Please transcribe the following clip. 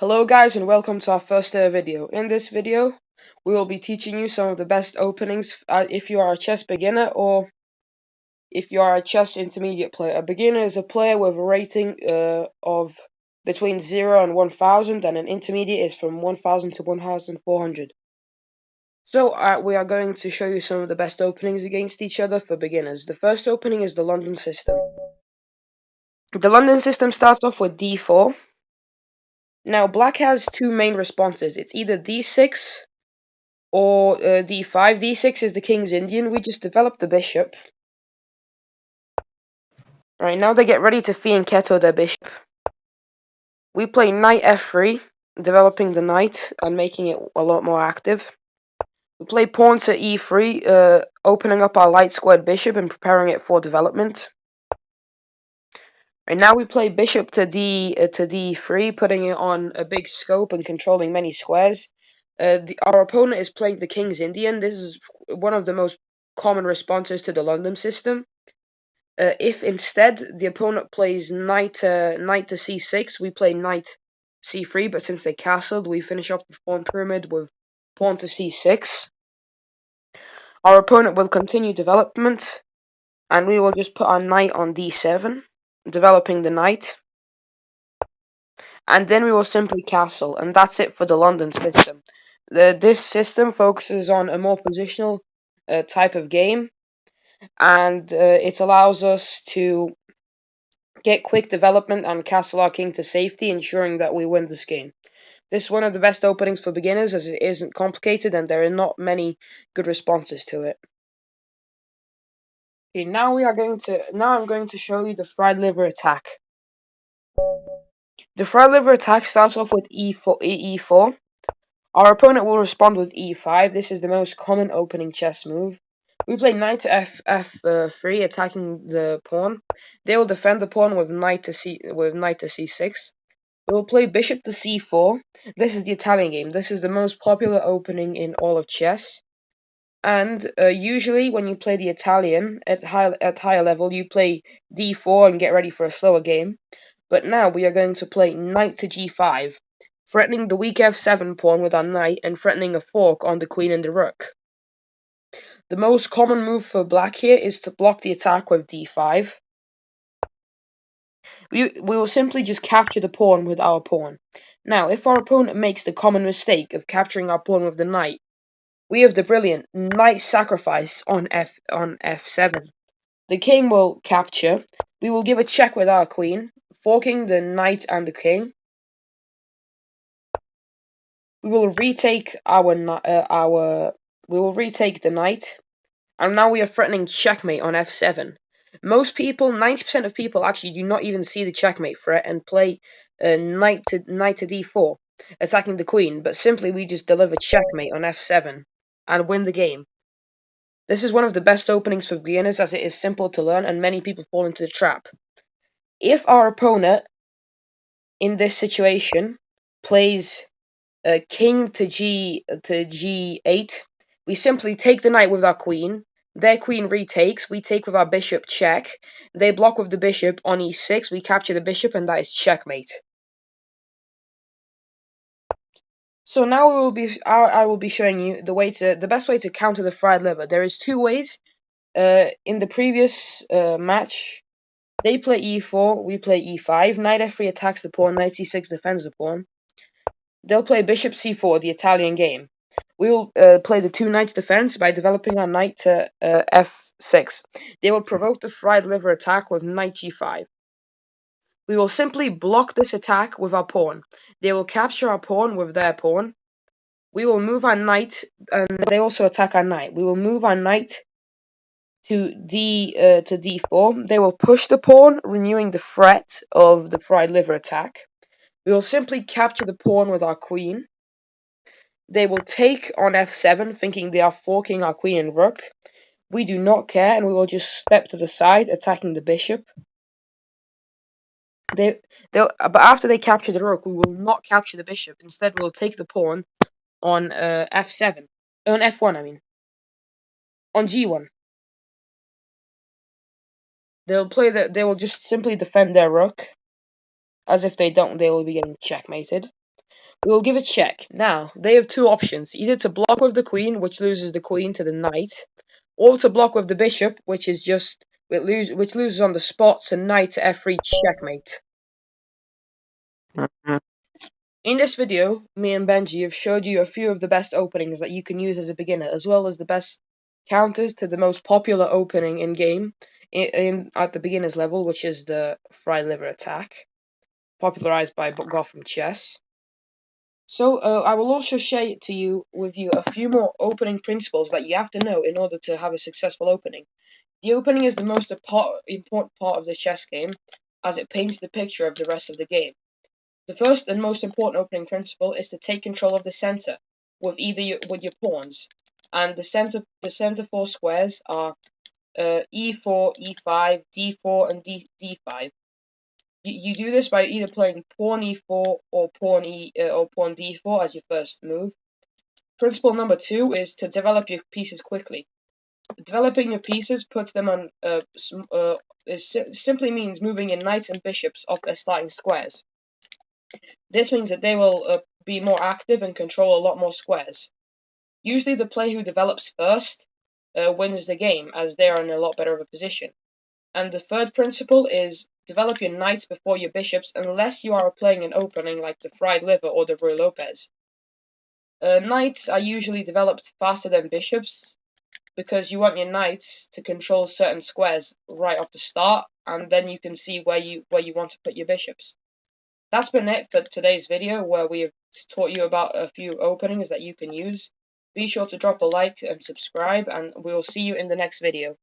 Hello guys and welcome to our first video. In this video, we will be teaching you some of the best openings if you are a chess beginner or if you are a chess intermediate player. A beginner is a player with a rating of between 0 and 1000, and an intermediate is from 1000 to 1400. So we are going to show you some of the best openings against each other for beginners. The first opening is the London system. The London system starts off with d4. Now, black has two main responses. It's either d6 or d5. d6 is the king's Indian. We just developed the bishop. Alright, now they get ready to fianchetto their bishop. We play knight f3, developing the knight and making it a lot more active. We play pawn to e3, opening up our light squared bishop and preparing it for development. And now we play bishop to d3, putting it on a big scope and controlling many squares. Our opponent is playing the king's Indian. This is one of the most common responses to the London system. If instead the opponent plays knight to c6, we play knight c3, but since they castled, we finish off the pawn pyramid with pawn to c6. Our opponent will continue development, and we will just put our knight on d7, developing the knight. And then we will simply castle, and that's it for the London system. This system focuses on a more positional type of game, and it allows us to get quick development and castle our king to safety, ensuring that we win this game. This is one of the best openings for beginners, as it isn't complicated and there are not many good responses to it. Okay, now I'm going to show you the fried liver attack. The fried liver attack starts off with e4. Our opponent will respond with e5. This is the most common opening chess move. We play knight to f3, attacking the pawn. They will defend the pawn with knight to c6. We will play bishop to c4. This is the Italian game. This is the most popular opening in all of chess. And usually, when you play the Italian at higher level, you play d4 and get ready for a slower game. But now we are going to play knight to g5, threatening the weak f7 pawn with our knight and threatening a fork on the queen and the rook. The most common move for black here is to block the attack with d5. We will simply just capture the pawn with our pawn. Now, if our opponent makes the common mistake of capturing our pawn with the knight, we have the brilliant knight sacrifice on f7. The king will capture. We will give a check with our queen, forking the knight and the king. We will retake the knight, and now we are threatening checkmate on f7. Most people, 90% of people, actually do not even see the checkmate threat and play knight to d4, attacking the queen. But simply, we just deliver checkmate on f7 and win the game. This is one of the best openings for beginners, as it is simple to learn and many people fall into the trap. If our opponent in this situation plays king to g8, we simply take the knight with our queen. Their queen retakes, we take with our bishop check. They block with the bishop on e6, we capture the bishop, and that is checkmate. So now I will be showing you the best way to counter the fried liver. There is two ways. In the previous match, they play e4, we play e5. Knight f3 attacks the pawn, knight c6 defends the pawn. They'll play bishop c4, the Italian game. We will play the two knights defense by developing our knight to f6. They will provoke the fried liver attack with knight g5. We will simply block this attack with our pawn. They will capture our pawn with their pawn. We will move our knight, and they also attack our knight. We will move our knight to d4. They will push the pawn, renewing the threat of the fried liver attack. We will simply capture the pawn with our queen. They will take on f7, thinking they are forking our queen and rook. We do not care, and we will just step to the side, attacking the bishop. But after they capture the rook, we will not capture the bishop. Instead, we'll take the pawn on f7, on f1. I mean, on g1. They will just simply defend their rook, as if they don't, they will be getting checkmated. We will give a check. Now, they have two options. Either to block with the queen, which loses the queen to the knight, or to block with the bishop, which is just which loses on the spot to knight to f3 checkmate. In this video, me and Benji have showed you a few of the best openings that you can use as a beginner, as well as the best counters to the most popular opening in game at the beginner's level, which is the fried liver attack, popularized by Gotham Chess. So I will also share with you a few more opening principles that you have to know in order to have a successful opening. The opening is the most important part of the chess game, as it paints the picture of the rest of the game. The first and most important opening principle is to take control of the center with with your pawns, and the center four squares are e4, e5, d4, and d5. You do this by either playing pawn e4 or pawn d4 as your first move. Principle number 2 is to develop your pieces quickly. Developing your pieces puts them on simply means moving your knights and bishops off their starting squares. This means that they will be more active and control a lot more squares. Usually the player who develops first wins the game, as they are in a lot better of a position. And the third principle is develop your knights before your bishops, unless you are playing an opening like the fried liver or the Ruy Lopez. Knights are usually developed faster than bishops, because you want your knights to control certain squares right off the start, and then you can see where you want to put your bishops. That's been it for today's video, where we have taught you about a few openings that you can use. Be sure to drop a like and subscribe, and we will see you in the next video.